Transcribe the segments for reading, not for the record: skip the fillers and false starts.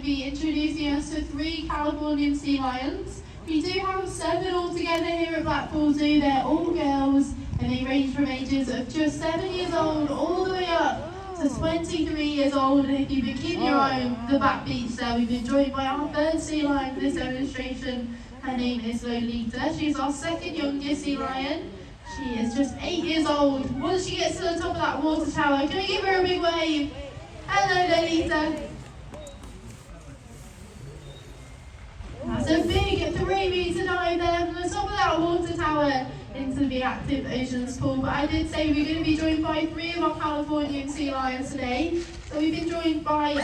Be introducing us to 3 Californian sea lions. We do have 7 altogether here at Blackpool Zoo. They're all girls and they range from ages of just 7 years old all the way up to 23 years old. And if you've been keeping your eye on the back beach there, we've been joined by our 3rd sea lion for this demonstration. Her name is Lolita. She's our 2nd youngest sea lion. She is just 8 years old. Once she gets to the top of that water tower, can we give her a big wave? Hello, Lolita. That's a big 3-metre dive there from the top of that water tower into the active oceans pool. But I did say we're going to be joined by 3 of our Californian sea lions today. So we've been joined by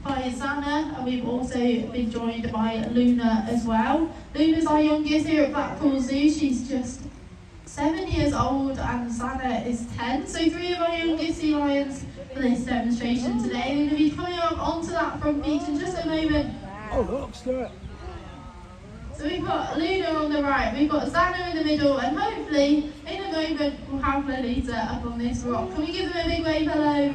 Zana, and we've also been joined by Luna as well. Luna's our youngest here at Blackpool Zoo. She's just 7 years old and Zana is 10. So 3 of our youngest sea lions for this demonstration today. They're going to be coming up onto that front beach in just a moment. Oh, look, Stuart. So we've got Luna on the right, we've got Zana in the middle, and hopefully, in a moment, we'll have Lolita up on this rock. Can we give them a big wave hello?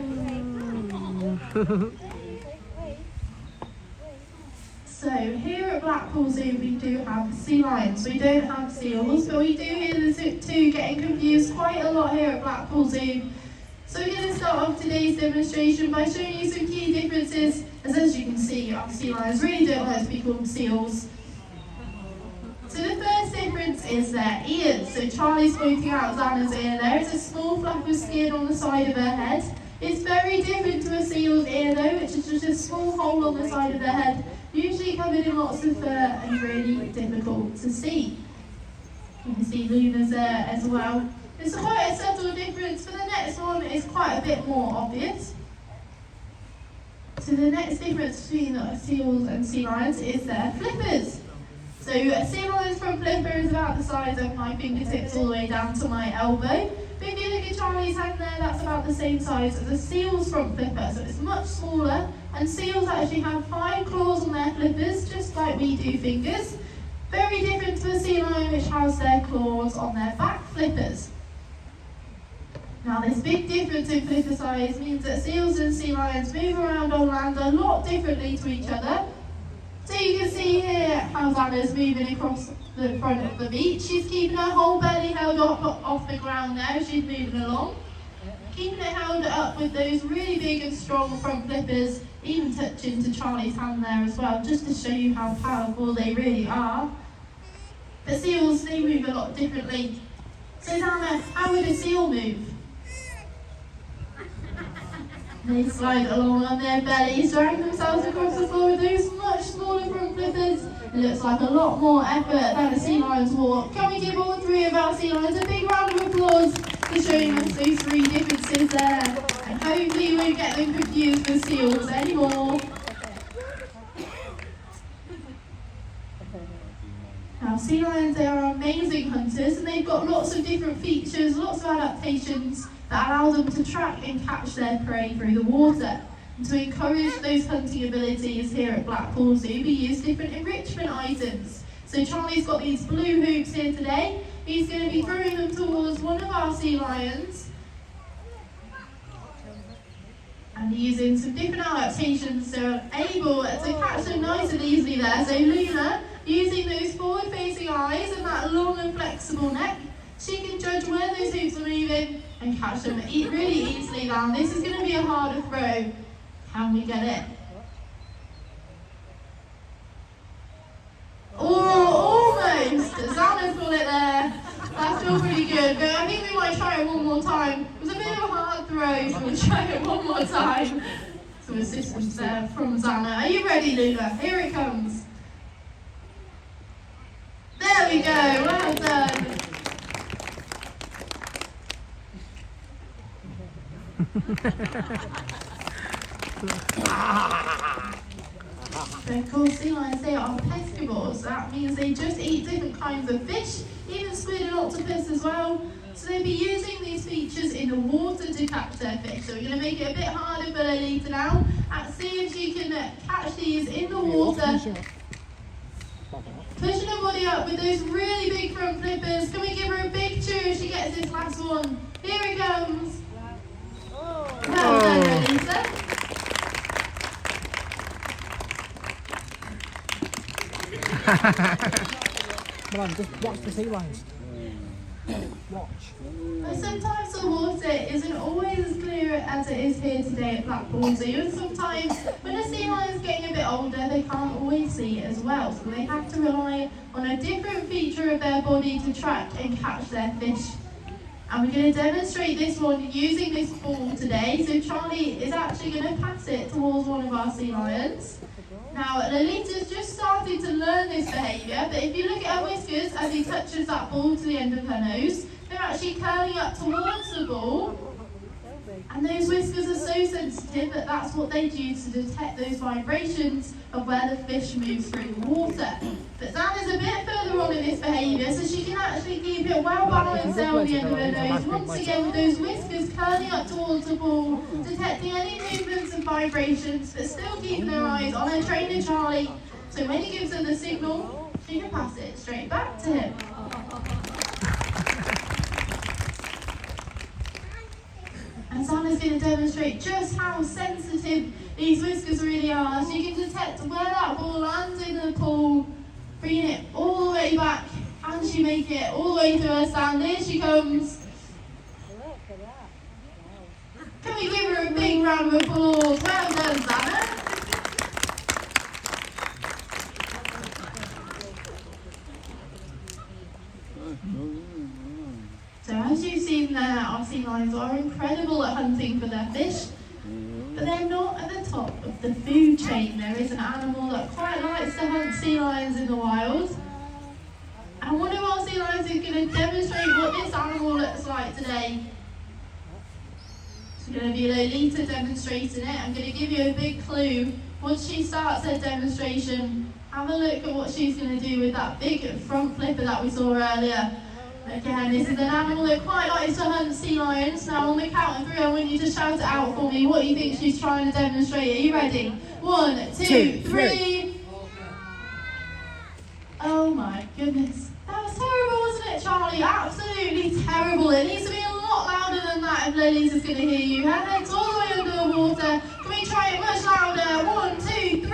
So, here at Blackpool Zoo, we do have sea lions. We don't have seals, but we do hear the 2 getting confused quite a lot here at Blackpool Zoo. So we're going to start off today's demonstration by showing you some key differences, as you can see, our sea lions really don't like to be called seals. So the first difference is their ears. So Charlie's pointing out Zana's ear there. It's a small flap of skin on the side of her head. It's very different to a seal's ear though, which is just a small hole on the side of their head, usually covered in lots of fur and really difficult to see. You can see Luna's there as well. There's quite a subtle difference, but the next one is quite a bit more obvious. So the next difference between seals and sea lions is their flippers. So a sea lion's front flipper is about the size of my fingertips all the way down to my elbow. But if you look at Charlie's hand there, that's about the same size as a seal's front flipper, so it's much smaller. And seals actually have 5 claws on their flippers, just like we do fingers. Very different to a sea lion, which has their claws on their back flippers. Now this big difference in flipper size means that seals and sea lions move around on land a lot differently to each other. So you can see here how Zana's moving across the front of the beach. She's keeping her whole belly held up off the ground now as she's moving along. Keeping it held up with those really big and strong front flippers, even touching to Charlie's hand there as well, just to show you how powerful they really are. But seals, they move a lot differently. So Zana, how would a seal move? They slide along on their bellies, dragging themselves across the floor with those much smaller front flippers. It looks like a lot more effort than a sea lion's walk. Can we give all 3 of our sea lions a big round of applause for showing us those 3 differences there? And hopefully you won't get them confused with seals anymore. Now sea lions, they are amazing hunters and they've got lots of different features, lots of adaptations that allow them to track and catch their prey through the water. And to encourage those hunting abilities here at Blackpool Zoo, we use different enrichment items. So Charlie's got these blue hoops here today. He's going to be throwing them towards one of our sea lions. And using some different adaptations so able to catch them nice and easily there. So Luna, using those forward-facing eyes and that long and flexible neck, she can judge where those hoops are moving and catch them really easily down. This is going to be a harder throw. Can we get it? Oh, almost! Zana's got it there. That's still pretty good, but I think we might try it one more time. It was a bit of a hard throw, so we'll try it one more time. Some assistance there from Zana. Are you ready, Luna? Here it comes. There we go, well done. Of course, sea lions, they are pescivores. That means they just eat different kinds of fish, even squid and octopus as well. So they'll be using these features in the water to catch their fish. So we're going to make it a bit harder for Lolita now. And see if she can catch these in the water. Pushing her body up with those really big front flippers. Can we give her a big cheer if she gets this last one? Here it comes. Well done, Lolita. Come on, just watch the sea lions. Watch. But sometimes the water isn't always as clear as it is here today at Blackpool Zoo, and sometimes when a sea lion's getting a bit older, they can't always see it as well, so they have to rely on a different feature of their body to track and catch their fish. And we're going to demonstrate this one using this ball today. So Charlie is actually going to pass it towards one of our sea lions. Now, Lolita's just started to learn this behaviour, but if you look at her whiskers as he touches that ball to the end of her nose, they're actually curling up towards the ball. And those whiskers are so sensitive that that's what they do to detect those vibrations of where the fish moves through the water. But Xana's a bit further on in this behaviour, so she can actually keep it well balanced there on the end of her nose. Once again, with those whiskers curling up towards the ball, detecting any movements and vibrations, but still keeping her eyes on her trainer Charlie. So when he gives her the signal, she can pass it straight back to him. And Xana's going to demonstrate just how sensitive these whiskers really are. So you can detect where that ball lands in the pool, bringing it all the way back, and she make it all the way to her stand. Here she comes. Can we give her a big round of applause? Well done, Xana. So as you've seen there, our sea lions are incredible at hunting for their fish, but they're not at the top of the food chain. There is an animal that quite likes to hunt sea lions in the wild, and one of our sea lions is going to demonstrate what this animal looks like today. It's going to be Lolita demonstrating it. I'm going to give you a big clue. Once she starts her demonstration, have a look at what she's going to do with that big front flipper that we saw earlier. Again, this is an animal that quite likes to hunt sea lions. Now on the count of 3, I want you to shout it out for me what you think she's trying to demonstrate. Are you ready? 1, 2, 3. Oh my goodness. That was terrible, wasn't it, Charlie? Absolutely terrible. It needs to be a lot louder than that if Lolita's going to hear you. Her head's all the way under the water. Can we try it much louder? 1, 2, 3.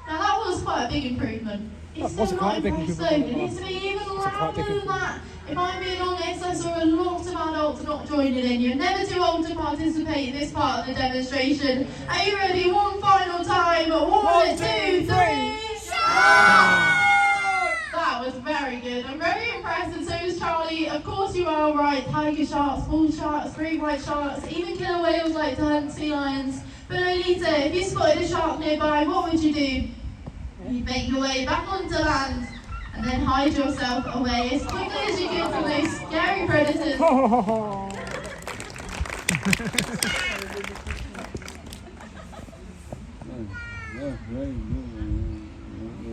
Now that was quite a big improvement. It's still not impressive. It needs to be even louder than that. If I'm being honest, I saw a lot of adults not joining in. You're never too old to participate in this part of the demonstration. Are you ready? One final time. 1, 2, 3. That was very good. I'm very impressed, and so is Charlie. Of course you are right. Tiger sharks, bull sharks, great white sharks, even killer whales like to hunt sea lions. But Lolita, if you spotted a shark nearby, what would you do? You'd make your way back onto land and then hide yourself away as quickly as you can from those scary predators.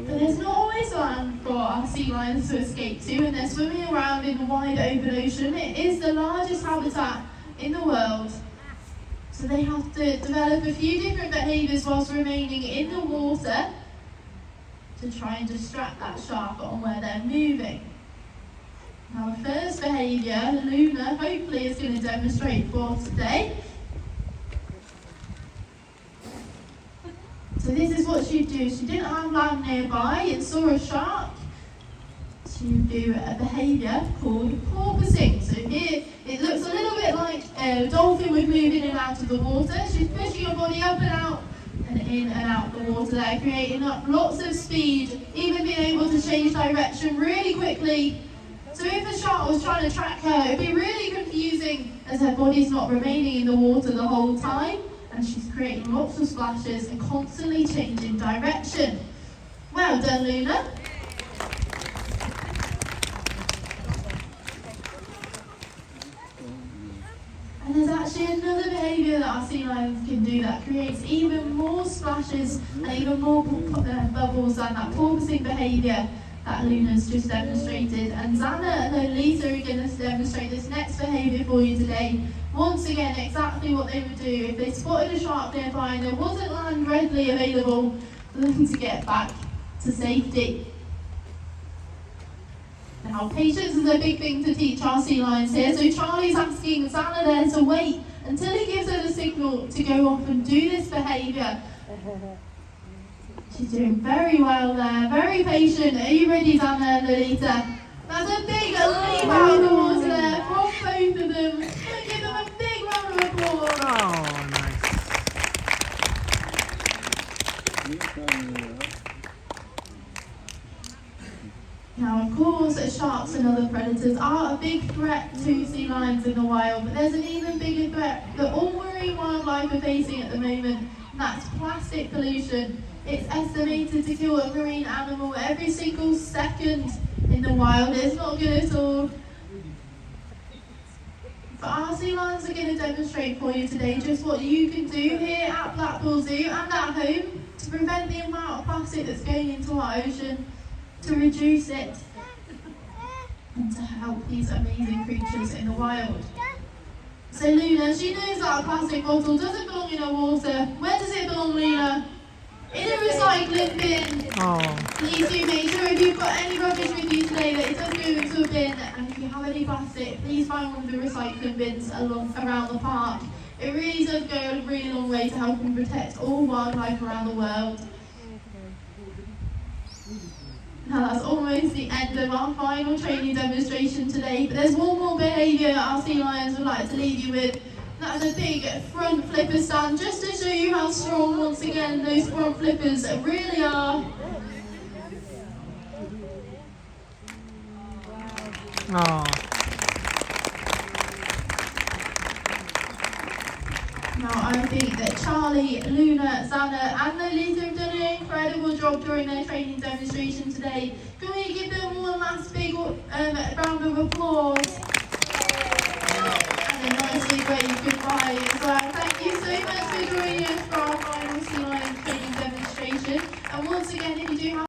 But there's not always land for our sea lions to escape to, and they're swimming around in the wide open ocean. It is the largest habitat in the world. So they have to develop a few different behaviours whilst remaining in the water to try and distract that shark on where they're moving. Now the first behaviour, Luna hopefully is going to demonstrate for today. So this is what she'd do. She didn't have land nearby and saw a shark. She would do a behaviour called porpoising. So here it looks a little bit like a dolphin would move in and out of the water. She's pushing her body up and out and in and out the water there, creating up lots of speed, even being able to change direction really quickly. So if a shark was trying to track her, it'd be really confusing as her body's not remaining in the water the whole time, and she's creating lots of splashes and constantly changing direction. Well done, Luna. And there's actually another behaviour that our sea lions can do that creates even more splashes and even more bubbles than that porpoising behaviour that Luna's just demonstrated. And Xana and Lolita are going to demonstrate this next behaviour for you today. Once again, exactly what they would do if they spotted a shark nearby and there wasn't land readily available for them to get back to safety. Now, patience is a big thing to teach our sea lions here, so Charlie's asking Xana there to wait until he gives her the signal to go off and do this behaviour. She's doing very well there, very patient. Are you ready, Dana and Lolita? That's a big leap out of the water there from both of them. Give them a big round of applause. Oh, nice. Now, of course, sharks and other predators are a big threat to sea lions in the wild, but there's an even bigger threat that all marine wildlife are facing at the moment, and that's plastic pollution. It's estimated to kill a marine animal every single second in the wild. It's not good at all. But our sea lions are going to demonstrate for you today just what you can do here at Blackpool Zoo and at home to prevent the amount of plastic that's going into our ocean, to reduce it, and to help these amazing creatures in the wild. So Luna, she knows that a plastic bottle doesn't belong in her water. Where does it belong, Luna? In a recycling bin. Oh. Please do make sure if you've got any rubbish with you today that it does go into a bin, and if you have any plastic, please find one of the recycling bins around the park. It really does go a really long way to helping protect all wildlife around the world. Now that's almost the end of our final training demonstration today, but there's one more behaviour that our sea lions would like to leave you with. That's a big front flipper stand, just to show you how strong, once again, those front flippers really are. Oh. Now I think that Charlie, Luna, Xana and Lolita have done an incredible job during their training demonstration today. Can we give them one last big round of applause? And a nicely waved goodbye as well. Thank you so much for joining us for our final sea lion training demonstration. And once again, if you do have